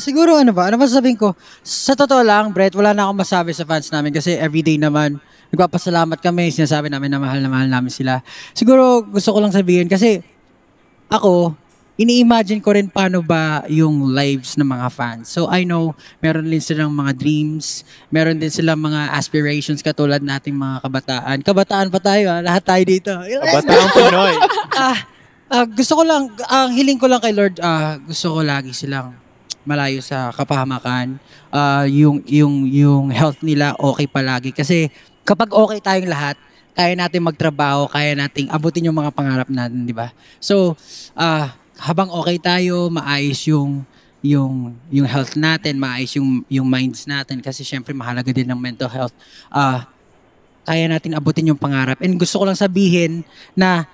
Siguro ano ba? Ano ba sasabihin ko? Sa totoo lang, Brett, wala na akong masabi sa fans namin kasi everyday naman nagpapasalamat kami, sinasabi namin na mahal namin sila. Siguro gusto ko lang sabihin kasi ako, ini-imagine ko rin paano ba yung lives ng mga fans. So I know, meron din silang mga dreams, meron din silang mga aspirations katulad nating mga kabataan. Kabataan pa tayo, lahat tayo dito. Bataang Pinoy. Gusto ko lang, ang hiling ko lang kay Lord, gusto ko lagi silang malayo sa kapahamakan. Yung health nila okay palagi. Kasi kapag okay tayong lahat, kaya natin magtrabaho, kaya nating abutin yung mga pangarap natin, di ba? So, habang okay tayo, maayos yung health natin, maayos yung minds natin kasi syempre mahalaga din ng mental health. Kaya natin abutin yung pangarap. And gusto ko lang sabihin na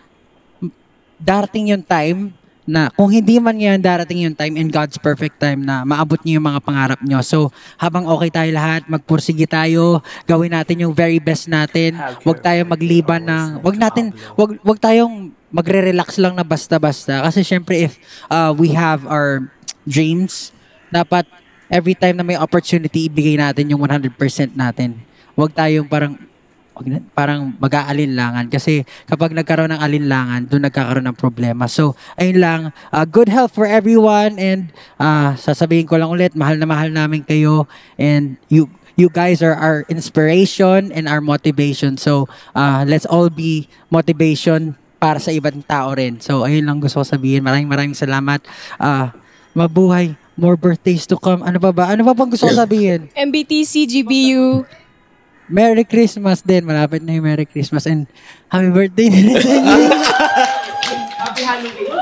darating yung time na kung hindi man ngayon darating yung time in God's perfect time na maabot niyo yung mga pangarap niyo. So, habang okay tayo lahat, magpursige tayo, gawin natin yung very best natin. Huwag tayong magliban ng, wag tayong magre-relax lang na basta-basta. Kasi syempre if we have our dreams, dapat every time na may opportunity, ibigay natin yung 100% natin. Huwag tayong parang mag-aalinlangan kasi kapag nagkaroon ng alinlangan, doon nagkakaroon ng problema. So, ayun lang, good health for everyone and sasabihin ko lang ulit, mahal na mahal namin kayo and you guys are our inspiration and our motivation. So, let's all be motivation para sa ibang tao rin. So, ayun lang gusto ko sabihin. Maraming salamat. Mabuhay. More birthdays to come. Ano pa ba? Ano pa bang gusto ko sabihin? MBTC, GBU. Merry Christmas din. Malapit na yung Merry Christmas and happy birthday din sa inyo. Happy Halloween.